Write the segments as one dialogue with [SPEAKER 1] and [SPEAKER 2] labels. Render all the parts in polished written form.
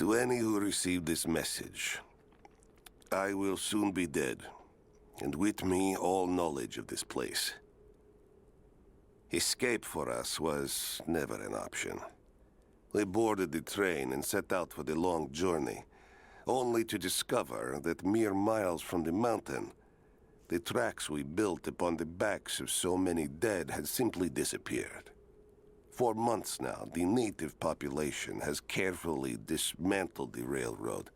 [SPEAKER 1] To any who received this message, I will soon be dead, and with me all knowledge of this place. Escape for us was never an option. We boarded the train and set out for the long journey, only to discover that mere miles from the mountain, the tracks we built upon the backs of so many dead had simply disappeared. For months now, the native population has carefully dismantled the railroad,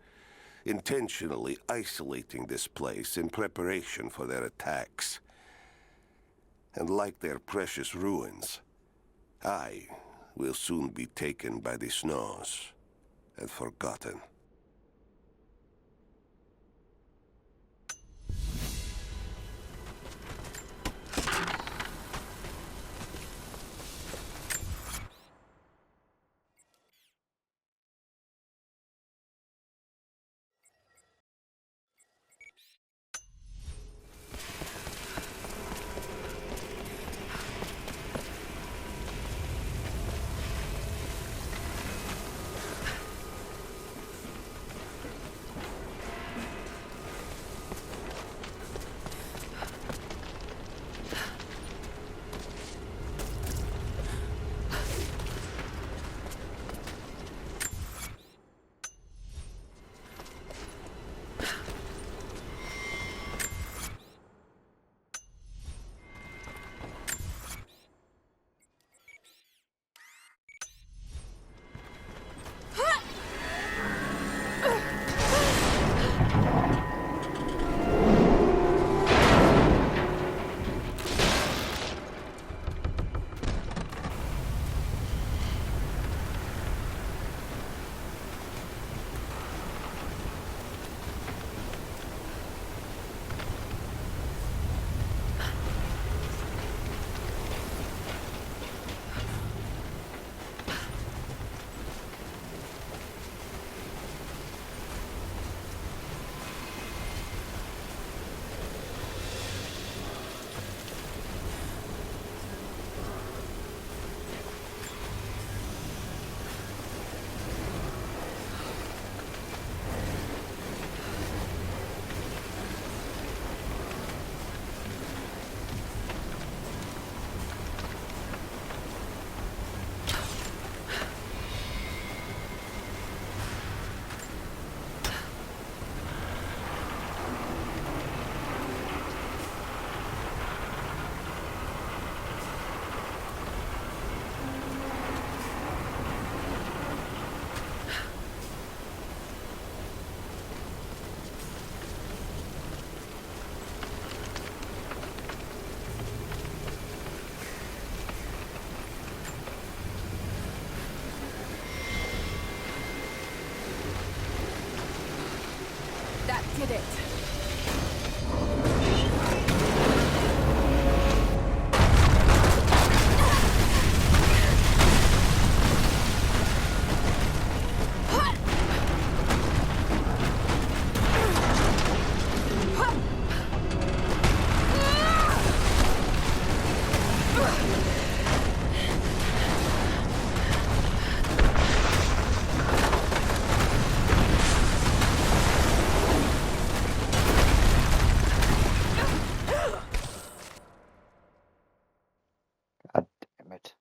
[SPEAKER 1] intentionally isolating this place in preparation for their attacks. And like their precious ruins, I will soon be taken by the snows and forgotten.
[SPEAKER 2] Did it.
[SPEAKER 3] God damn it.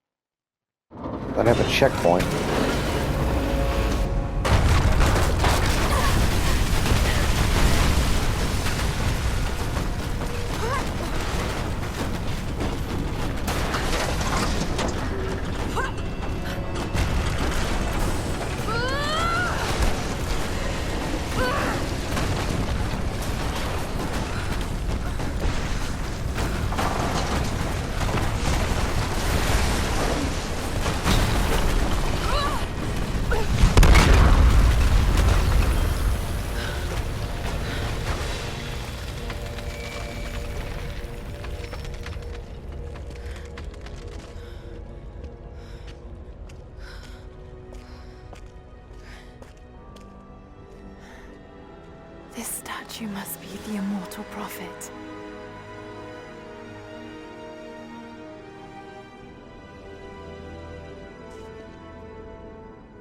[SPEAKER 3] Don't have a checkpoint.
[SPEAKER 2] This statue must be the immortal prophet.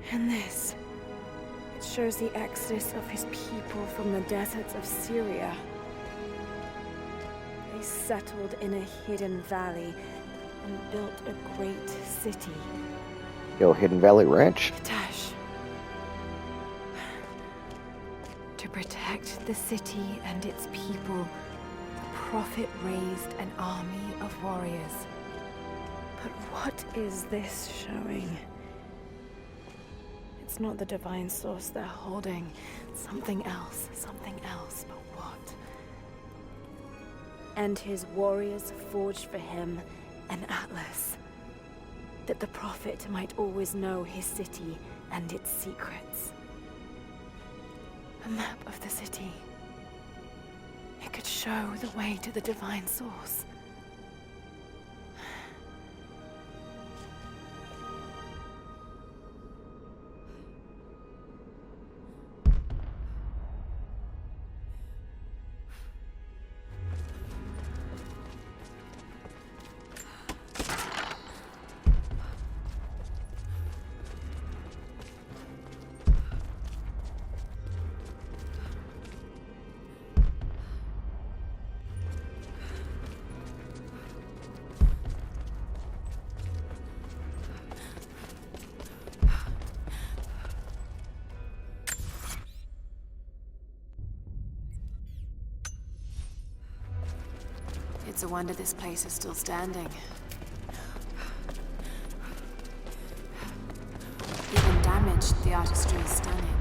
[SPEAKER 2] And this, it
[SPEAKER 4] shows the exodus of his people from the deserts of Syria. They settled in a hidden valley and built a great city.
[SPEAKER 3] Yo, Hidden Valley Ranch.
[SPEAKER 2] Tash. To protect the city and its people, the Prophet raised an army of warriors.
[SPEAKER 4] But what is this showing? It's not the divine source they're holding.
[SPEAKER 2] Something else, but what?
[SPEAKER 4] And his warriors forged for him
[SPEAKER 2] An atlas.
[SPEAKER 4] that the Prophet might always know his city and its secrets.
[SPEAKER 2] A map of the city. It could show the way to the divine source. It's a wonder this place is still standing. Even damaged, the artistry is stunning.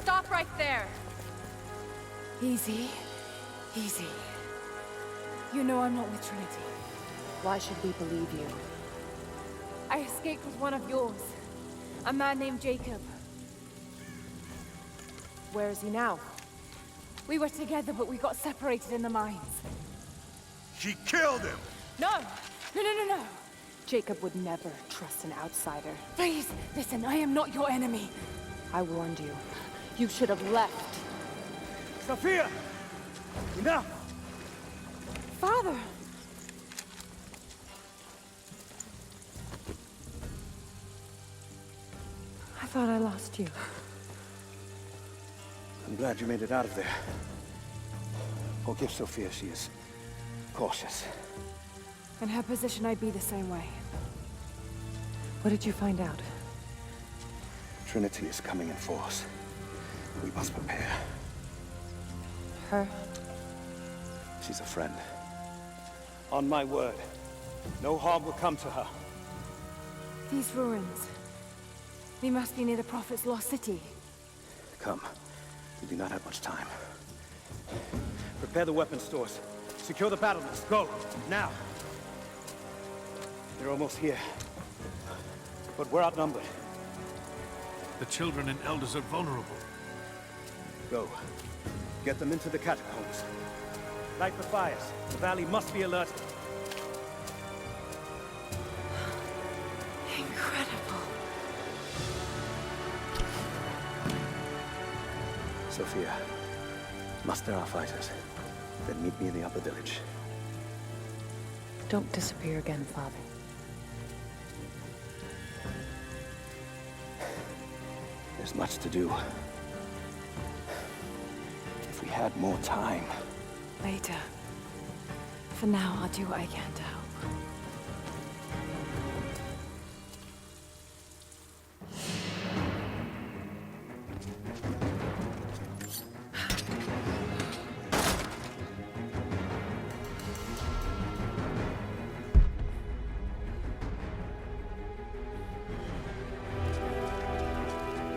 [SPEAKER 2] Stop right there! Easy. Easy. You know I'm not with Trinity.
[SPEAKER 5] Why should we believe you?
[SPEAKER 2] I escaped with one of yours. A man named Jacob.
[SPEAKER 5] Where is he now?
[SPEAKER 2] We were together, but we got separated in the mines.
[SPEAKER 6] She killed him!
[SPEAKER 2] No! No!
[SPEAKER 5] Jacob would never trust an outsider.
[SPEAKER 2] Please, listen, I am not your enemy.
[SPEAKER 5] I warned you. You should have left.
[SPEAKER 6] Sophia! Enough!
[SPEAKER 2] Father!
[SPEAKER 5] I thought I lost you.
[SPEAKER 6] I'm glad you made it out of there. Forgive Sophia, she is cautious.
[SPEAKER 2] In her position, I'd be the same way.
[SPEAKER 5] What did you find out?
[SPEAKER 6] Trinity is coming in force. We must prepare.
[SPEAKER 5] Her?
[SPEAKER 6] She's a friend. On my word, no harm will come to her.
[SPEAKER 2] These ruins. We must be near the Prophet's lost city.
[SPEAKER 6] Come, We do not have much time. Prepare the weapon stores. Secure the battle nest. Go! Now! They're almost here. But we're outnumbered.
[SPEAKER 7] The children and elders are vulnerable.
[SPEAKER 6] Go. Get them into the catacombs. Light the fires. The valley must be alerted.
[SPEAKER 4] Incredible.
[SPEAKER 6] Sophia, muster our fighters. Then meet me in the upper village.
[SPEAKER 5] Don't disappear again, Father.
[SPEAKER 6] There's much to do. If we had more time.
[SPEAKER 2] Later. For now, I'll do what I can to help.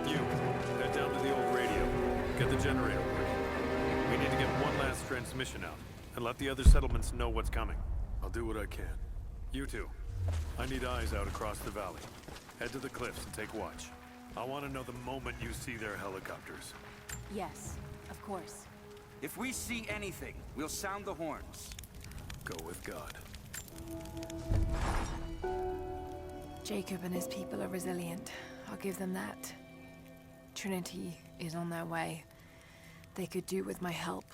[SPEAKER 7] You, head down to the old radio. Get the generator working. We need to get one last transmission out, and let the other settlements know what's coming. I'll do what I can. You two, I need eyes out across the valley. Head to the cliffs and take watch. I want to know the moment you see their helicopters.
[SPEAKER 4] Yes, of course.
[SPEAKER 8] If we see anything, we'll sound the horns.
[SPEAKER 7] Go with God.
[SPEAKER 2] Jacob and his people are resilient. I'll give them that. Trinity is on their way. They could do with my help.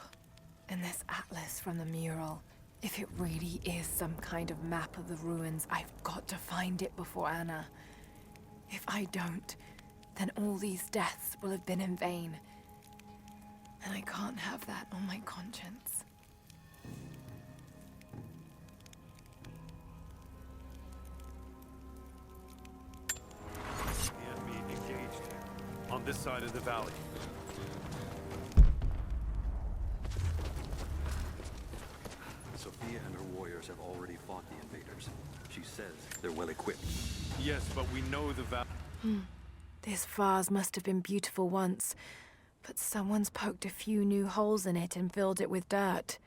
[SPEAKER 2] And this atlas from the mural. If it really is some kind of map of the ruins, I've got to find it before Anna. If I don't, then all these deaths will have been in vain. And I can't have that on my conscience.
[SPEAKER 7] And me engaged here, on this side of the valley.
[SPEAKER 9] Sophia and her warriors have already fought the invaders. She says they're well equipped.
[SPEAKER 7] Yes, but we know the valley.
[SPEAKER 2] This vase must have been beautiful once, but someone's poked a few new holes in it and filled it with dirt.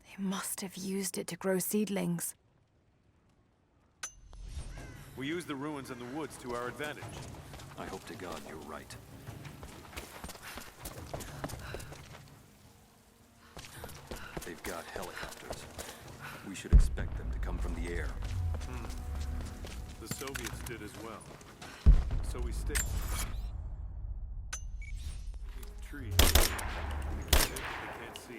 [SPEAKER 2] They must have used it to grow seedlings.
[SPEAKER 7] We use the ruins and the woods to our advantage.
[SPEAKER 9] I hope to God you're right. They've got helicopters. We should expect them to come from the air.
[SPEAKER 7] The Soviets did as well. So we stick. Trees. We can hit, we can't see.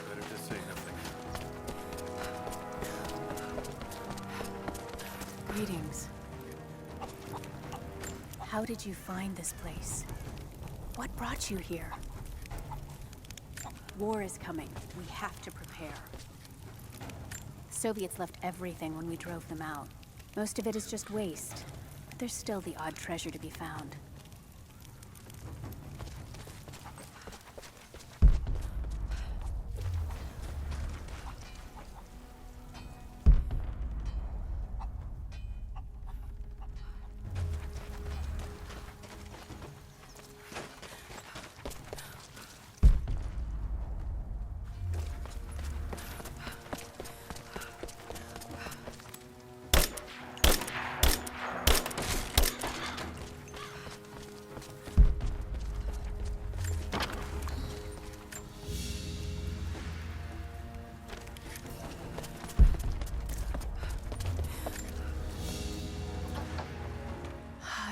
[SPEAKER 7] Better to say nothing.
[SPEAKER 4] Greetings. How did you find this place? What brought you here? War is coming. We have to prepare. Soviets left everything when we drove them out. Most of it is just waste, but there's still the odd treasure to be found.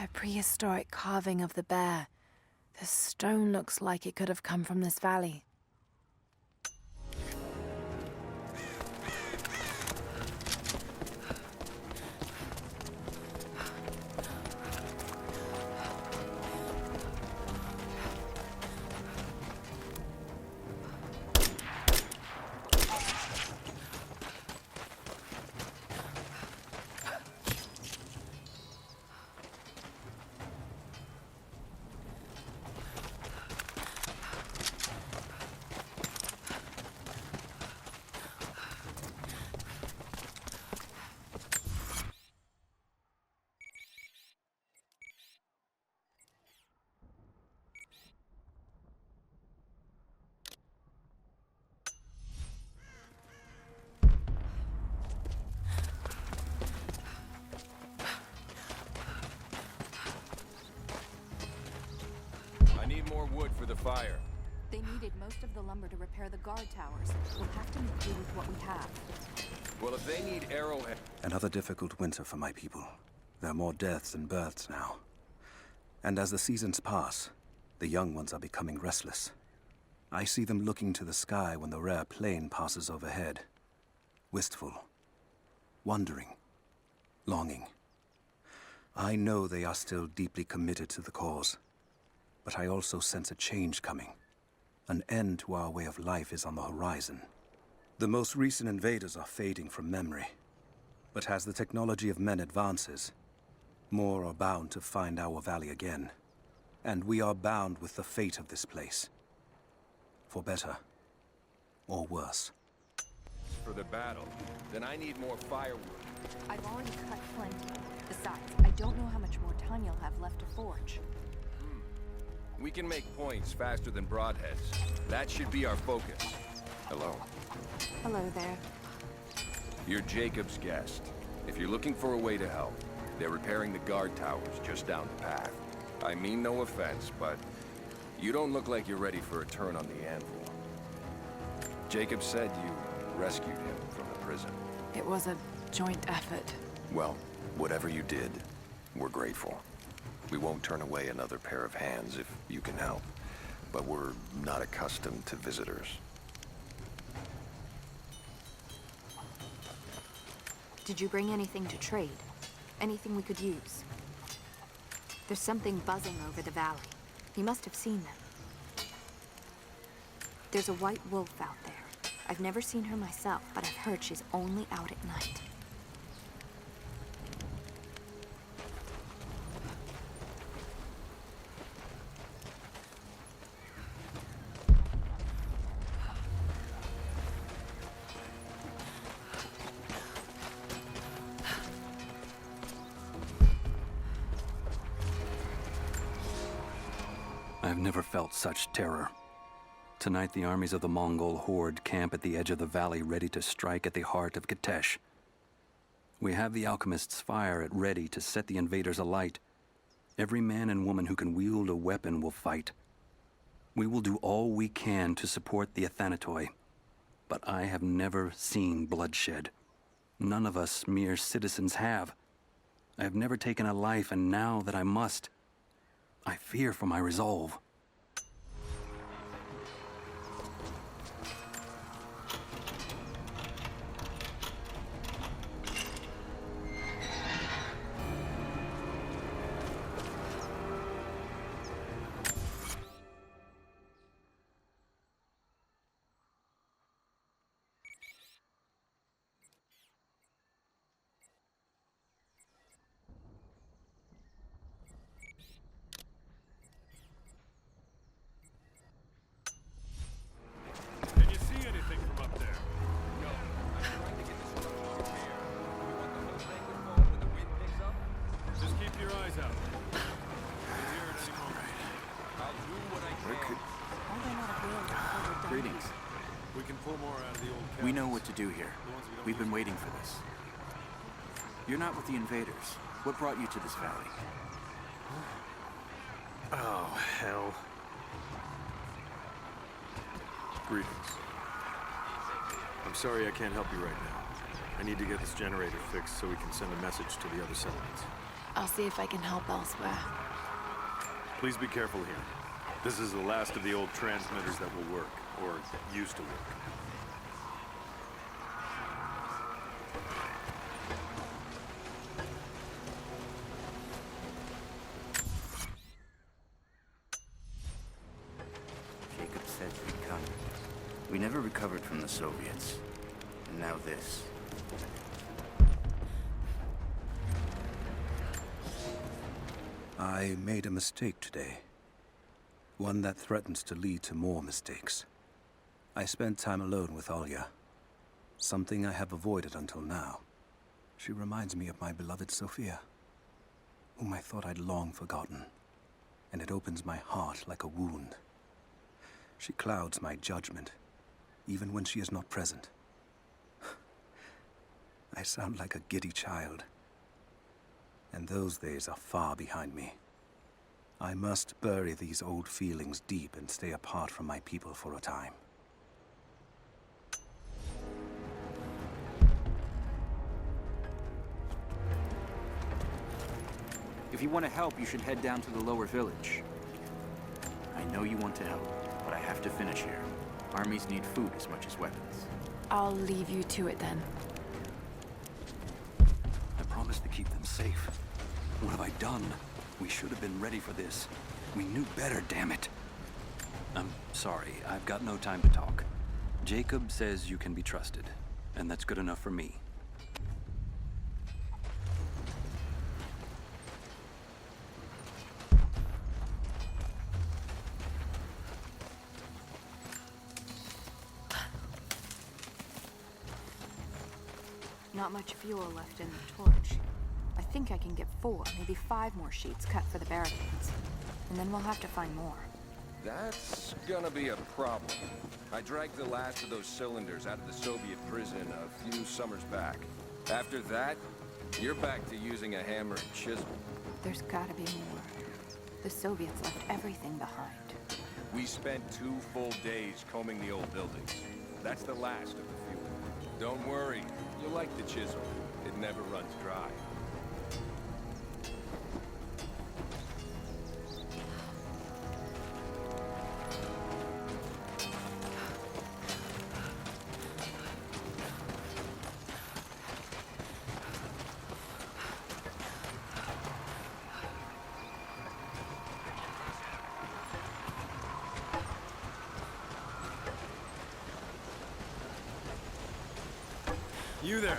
[SPEAKER 2] A prehistoric carving of the bear. The stone looks like it could have come from this valley.
[SPEAKER 10] need more wood for the fire.
[SPEAKER 4] They needed most of the lumber to repair the guard towers. We'll have to make do with what we have.
[SPEAKER 10] Well, if they need arrowhead...
[SPEAKER 9] Another difficult winter for my people. There are more deaths than births now. And as the seasons pass, the young ones are becoming restless. I see them looking to the sky when the rare plane passes overhead. Wistful. Wondering. Longing. I know they are still deeply committed to the cause. But I also sense a change coming. An end to our way of life is on the horizon. The most recent invaders are fading from memory. But as the technology of men advances, more are bound to find our valley again. And we are bound with the fate of this place. For better, or worse.
[SPEAKER 10] For the battle, then I need more firewood.
[SPEAKER 4] I've already cut plenty. Besides, I don't know how much more time you'll have left to forge.
[SPEAKER 10] We can make points faster than broadheads. That should be our focus. Hello.
[SPEAKER 4] Hello there.
[SPEAKER 10] You're Jacob's guest. If you're looking for a way to help, they're repairing the guard towers just down the path. I mean no offense, but you don't look like you're ready for a turn on the anvil. Jacob said you rescued him from the prison.
[SPEAKER 2] It was a joint effort.
[SPEAKER 10] Well, whatever you did, we're grateful. We won't turn away another pair of hands if you can help. But we're not accustomed to visitors.
[SPEAKER 4] Did you bring anything to trade? Anything we could use? There's something buzzing over the valley. You must have seen them. There's a white wolf out there. I've never seen her myself, but I've heard she's only out at night.
[SPEAKER 9] I've never felt such terror. Tonight, the armies of the Mongol horde camp at the edge of the valley, ready to strike at the heart of Kitezh. We have the alchemist's fire at ready to set the invaders alight. Every man and woman who can wield a weapon will fight. We will do all we can to support the Athanatoi. But I have never seen bloodshed. None of us mere citizens have. I have never taken a life, and now that I must, I fear for my resolve.
[SPEAKER 7] Can you see anything from up there?
[SPEAKER 10] No, I'm trying to get this stuff to repair. We want the whole thing to fall when the wind picks up?
[SPEAKER 7] Just keep your eyes out. We'll hear it any moment.
[SPEAKER 10] I'll do what I can.
[SPEAKER 4] Why are they not available before we're done?
[SPEAKER 11] Greetings.
[SPEAKER 7] We can pull more out of the old
[SPEAKER 11] We
[SPEAKER 7] cabins.
[SPEAKER 11] know what to do here.
[SPEAKER 7] The ones we don't
[SPEAKER 11] We've been
[SPEAKER 7] use.
[SPEAKER 11] waiting for this. You're not with the invaders. What brought you to this valley?
[SPEAKER 7] Oh, hell. Greetings. I'm sorry I can't help you right now. I need to get this generator fixed so we can send a message to the other settlements.
[SPEAKER 2] I'll see if I can help elsewhere.
[SPEAKER 7] Please be careful here. This is the last of the old transmitters that will work, or used to work.
[SPEAKER 11] Jacob said we'd come. We never recovered from the Soviets. And now this.
[SPEAKER 9] I made a mistake today. One that threatens to lead to more mistakes. I spent time alone with Olya. Something I have avoided until now. She reminds me of my beloved Sophia, whom I thought I'd long forgotten. And it opens my heart like a wound. She clouds my judgment, even when she is not present. I sound like a giddy child. And those days are far behind me. I must bury these old feelings deep and stay apart from my people for a time.
[SPEAKER 8] If you want to help, you should head down to the lower village. I know you want to help, but I have to finish here. Armies need food as much as weapons.
[SPEAKER 2] I'll leave you to it then.
[SPEAKER 12] I promised to keep them safe. What have I done? We should have been ready for this. We knew better, damn it. I'm sorry, I've got no time to talk. Jacob says you can be trusted, and that's good enough for me.
[SPEAKER 4] Not much fuel left in the torch. I think I can get 4, maybe 5 more sheets cut for the barricades. And then we'll have to find more.
[SPEAKER 10] That's gonna be a problem. I dragged the last of those cylinders out of the Soviet prison a few summers back. After that, you're back to using a hammer and chisel.
[SPEAKER 4] There's gotta be more. The Soviets left everything behind.
[SPEAKER 10] We spent 2 full days combing the old buildings. That's the last of the fuel. Don't worry, you'll like the chisel. It never runs dry.
[SPEAKER 7] You there.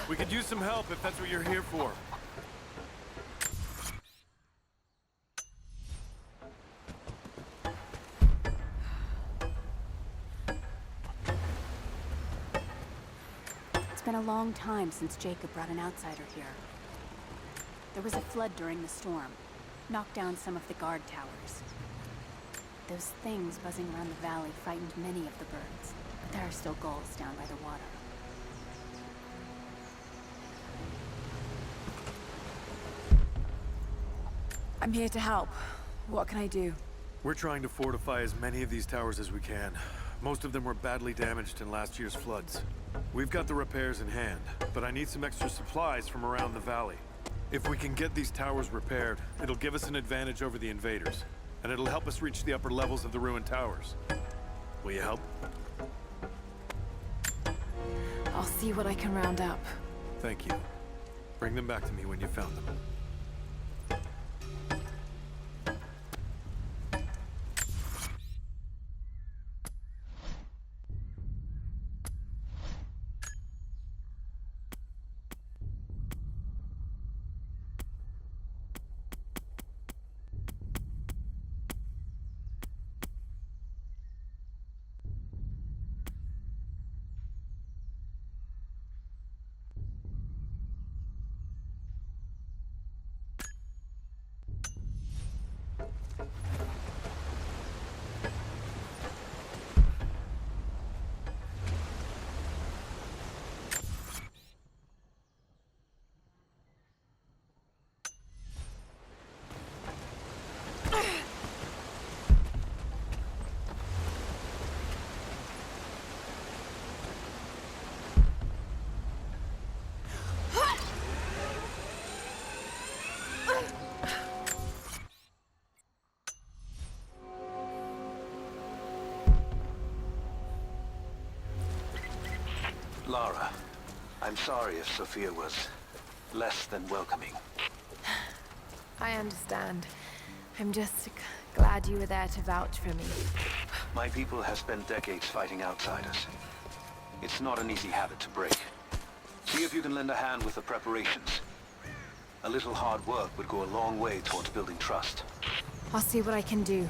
[SPEAKER 7] We could use some help if that's what you're here for.
[SPEAKER 13] It's been a long time since Jacob brought an outsider here. There was a flood during the storm. Knocked down some of the guard towers. Those things buzzing around the valley frightened many of the birds, but there are still gulls down by the water.
[SPEAKER 2] I'm here to help. What can I do?
[SPEAKER 7] We're trying to fortify as many of these towers as we can. Most of them were badly damaged in last year's floods. We've got the repairs in hand, but I need some extra supplies from around the valley. If we can get these towers repaired, it'll give us an advantage over the invaders, and it'll help us reach the upper levels of the ruined towers. Will you help?
[SPEAKER 2] I'll see what I can round up.
[SPEAKER 7] Thank you. Bring them back to me when you found them.
[SPEAKER 12] Lara, I'm sorry if Sophia was less than welcoming.
[SPEAKER 2] I understand. I'm just glad you were there to vouch for me.
[SPEAKER 12] My people have spent decades fighting outsiders. It's not an easy habit to break. See if you can lend a hand with the preparations. A little hard work would go a long way towards building trust.
[SPEAKER 2] I'll see what I can do.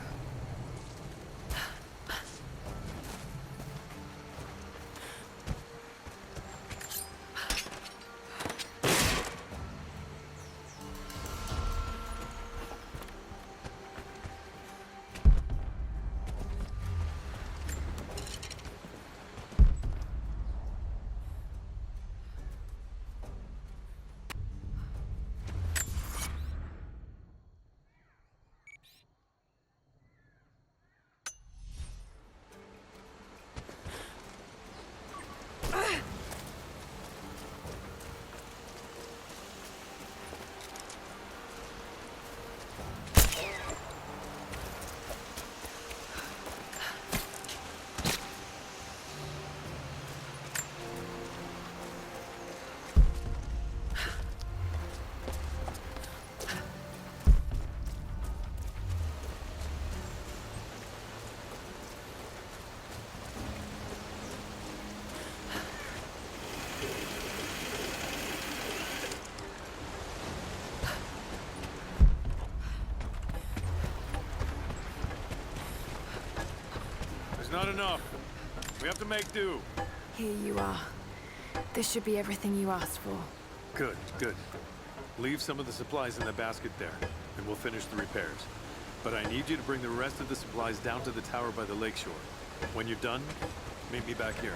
[SPEAKER 7] Not enough. We have to make do.
[SPEAKER 2] Here you are. This should be everything you asked for.
[SPEAKER 7] Good, good. Leave some of the supplies in the basket there, and we'll finish the repairs. But I need you to bring the rest of the supplies down to the tower by the lakeshore. When you're done, meet me back here.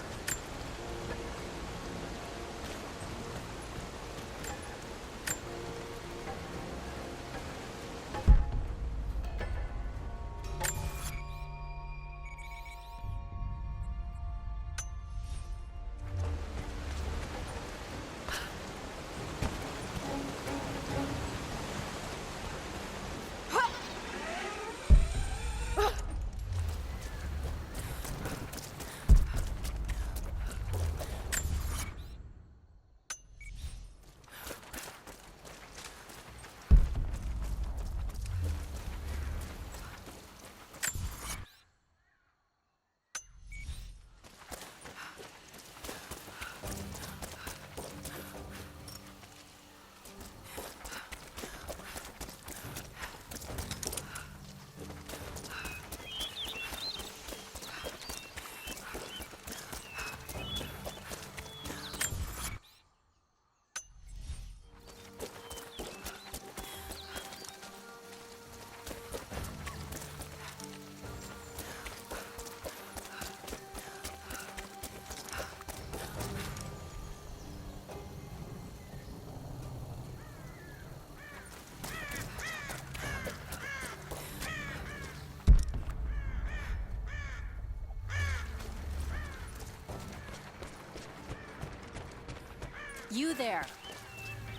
[SPEAKER 13] You there!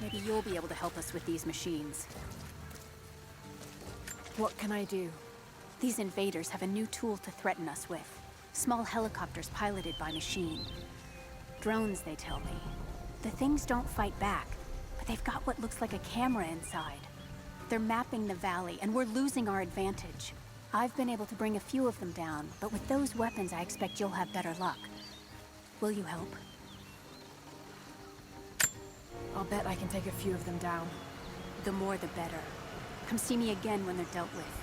[SPEAKER 13] Maybe you'll be able to help us with these machines.
[SPEAKER 2] What can I do?
[SPEAKER 13] These invaders have a new tool to threaten us with. Small helicopters piloted by machine. Drones, they tell me. The things don't fight back, but they've got what looks like a camera inside. They're mapping the valley, and we're losing our advantage. I've been able to bring a few of them down, but with those weapons, I expect you'll have better luck. Will you help?
[SPEAKER 2] I'll bet I can take a few of them down.
[SPEAKER 13] The more the better. Come see me again when they're dealt with.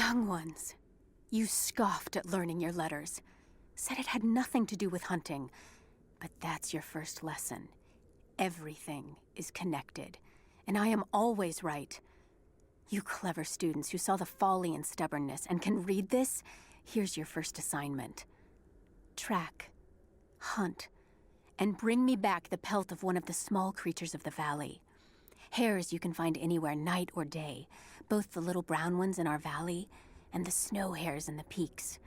[SPEAKER 13] young ones. You scoffed at learning your letters. Said it had nothing to do with hunting. But that's your first lesson. Everything is connected. And I am always right. You clever students who saw the folly and stubbornness and can read this, here's your first assignment. Track, hunt, and bring me back the pelt of one of the small creatures of the valley. Hares you can find anywhere, night or day, both the little brown ones in our valley and the snow hares in the peaks.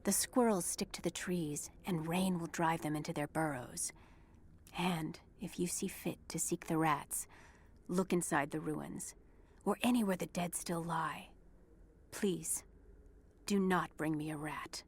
[SPEAKER 13] The squirrels stick to the trees, and rain will drive them into their burrows. And if you see fit to seek the rats, look inside the ruins, or anywhere the dead still lie. Please, do not bring me a rat.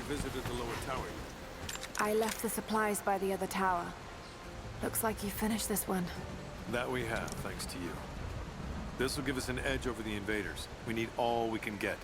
[SPEAKER 7] Visited the lower tower.
[SPEAKER 2] I left the supplies by the other tower. Looks like you finished this one.
[SPEAKER 7] That we have, thanks to you. This will give us an edge over the invaders. We need all we can get.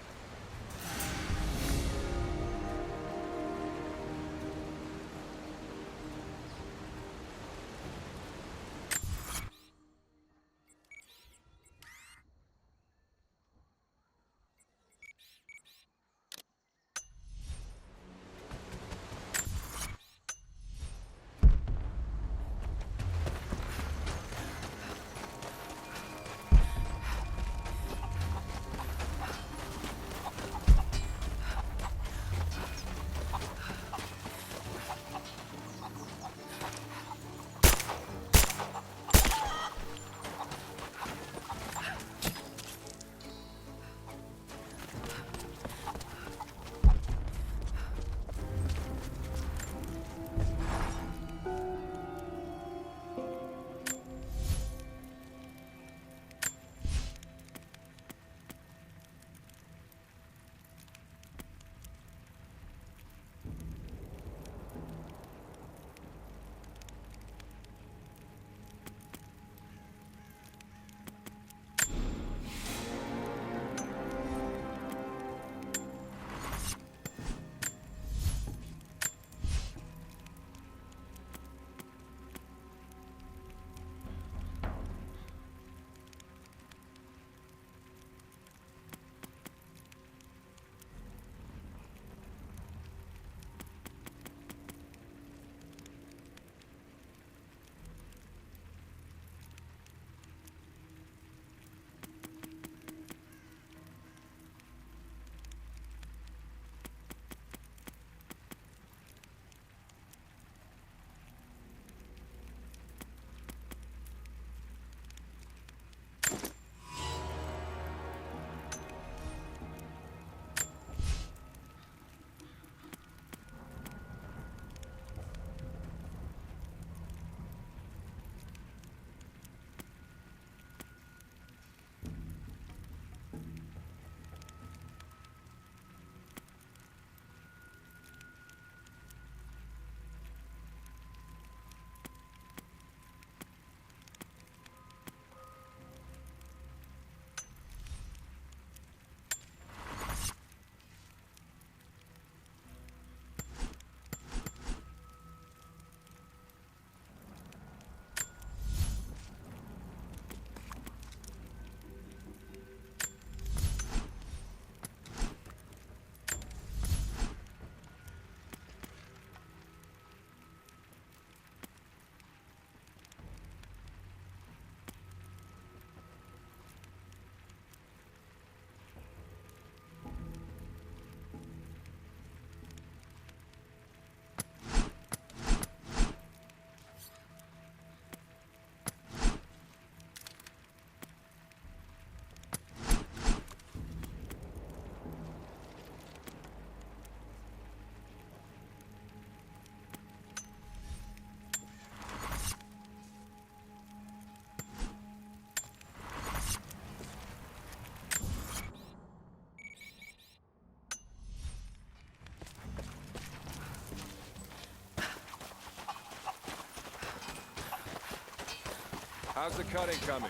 [SPEAKER 10] How's the cutting coming?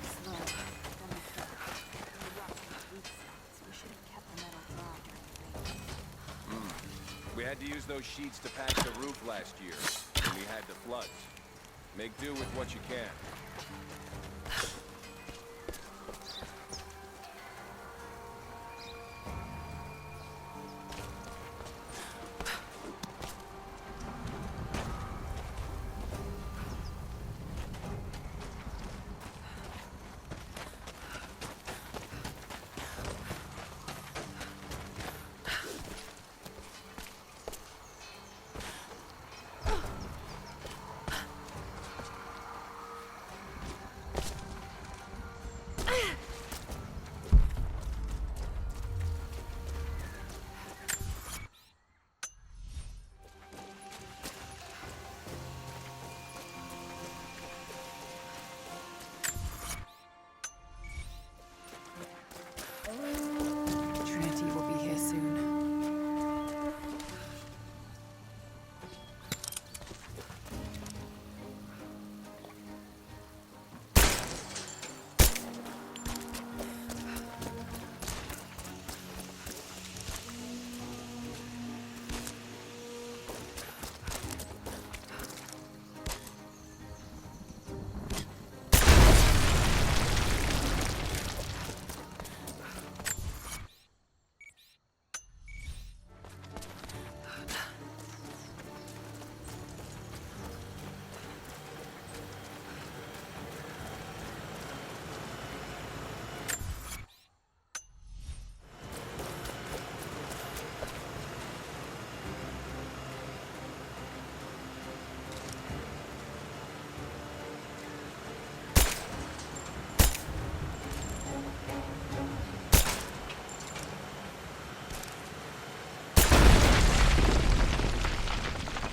[SPEAKER 13] Slow. Then we fell. The rocks were weak spots. We should have kept the metal dry during the rain.
[SPEAKER 10] We had to use those sheets to patch the roof last year, when we had the floods. Make do with what you can.
[SPEAKER 2] Trinity will be here soon.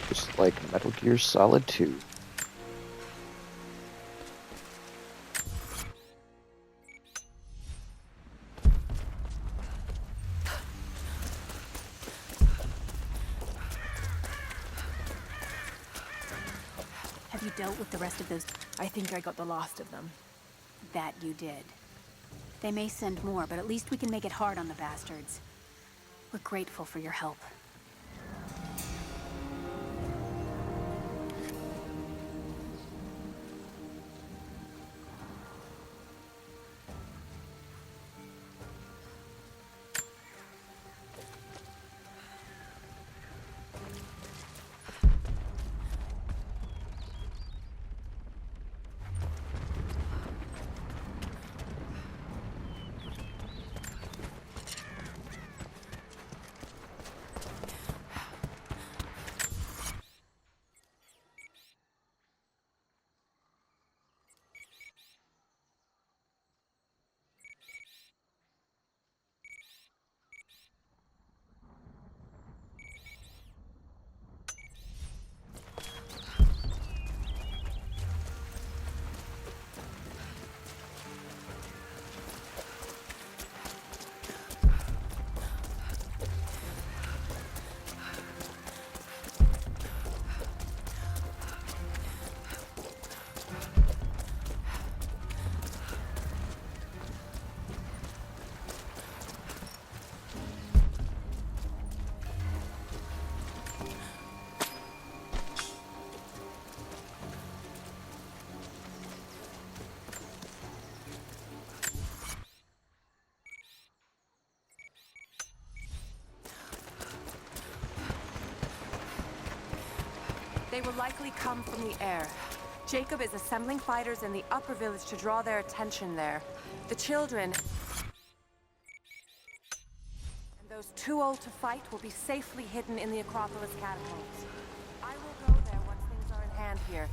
[SPEAKER 3] Just like Metal Gear Solid 2.
[SPEAKER 13] Have you dealt with the rest of those?
[SPEAKER 2] I think I got the last of them.
[SPEAKER 13] That you did. They may send more, but at least we can make it hard on the bastards. We're grateful for your help.
[SPEAKER 14] They will likely come from the air. Jacob is assembling fighters in the upper village to draw their attention there. The children and those too old to fight will be safely hidden in the Acropolis catacombs. I will go there once things are in hand here.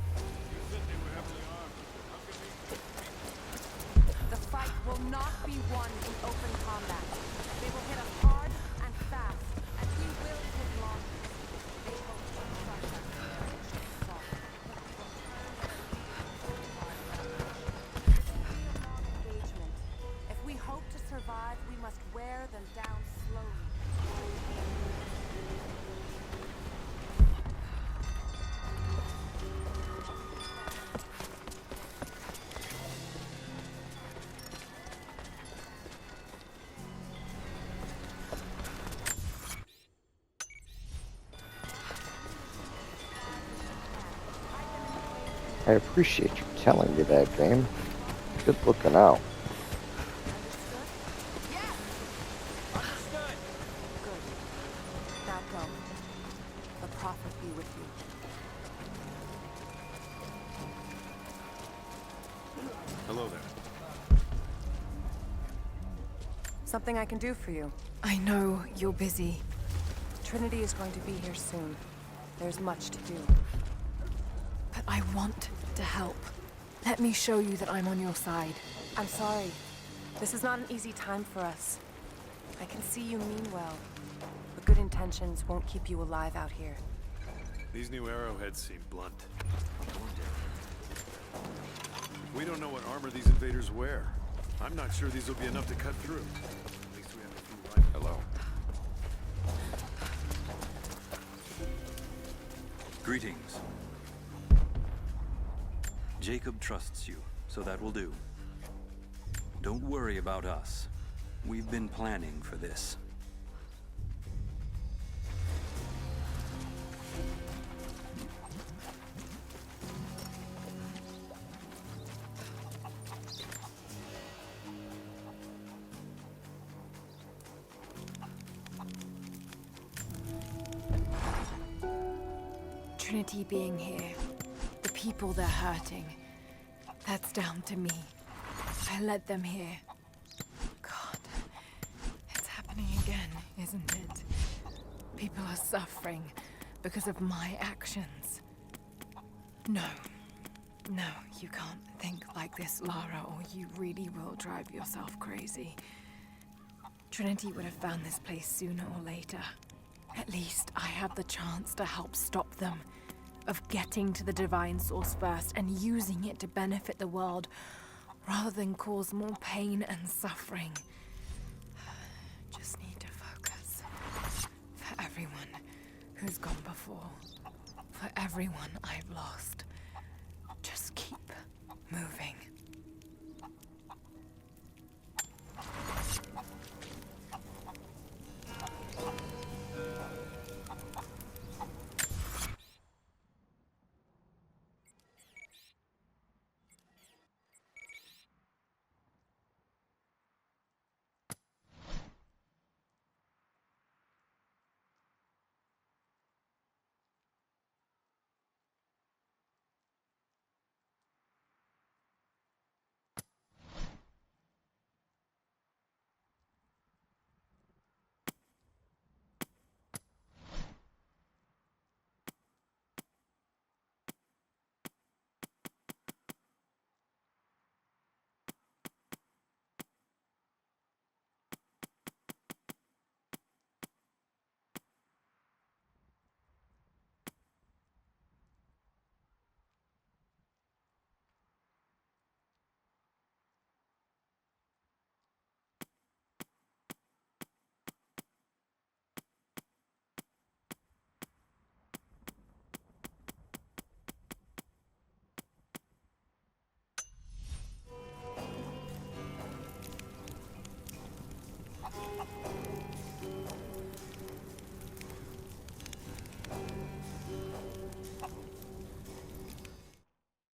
[SPEAKER 14] The fight will not be won in open combat. They will hit us hard and fast, and we will hit long. They hope to crush us. If we hope to survive, we must wear them down slowly.
[SPEAKER 3] I appreciate you telling me that, game. Good looking out.
[SPEAKER 14] Good. Now go. The Prophet be with you.
[SPEAKER 7] Hello there.
[SPEAKER 14] Something I can do for you.
[SPEAKER 2] I know you're busy.
[SPEAKER 14] Trinity is going to be here soon. There's much to do.
[SPEAKER 2] But I want to help. Let me show you that I'm on your side.
[SPEAKER 14] I'm sorry. This is not an easy time for us. I can see you mean well, but good intentions won't keep you alive out here.
[SPEAKER 7] These new arrowheads seem blunt. We don't know what armor these invaders wear. I'm not sure these will be enough to cut through. At least we have a few rifles.
[SPEAKER 10] Hello.
[SPEAKER 12] Greetings. Jacob trusts you, so that will do. Don't worry about us. We've been planning for this.
[SPEAKER 2] Trinity being here, the people they're hurting, that's down to me. I led them here. God, it's happening again, isn't it? People are suffering because of my actions. No, you can't think like this, Lara, or you really will drive yourself crazy. Trinity would have found this place sooner or later. At least I have the chance to help stop them. Of getting to the Divine Source first and using it to benefit the world, rather than cause more pain and suffering. Just need to focus. For everyone who's gone before. For everyone I've lost.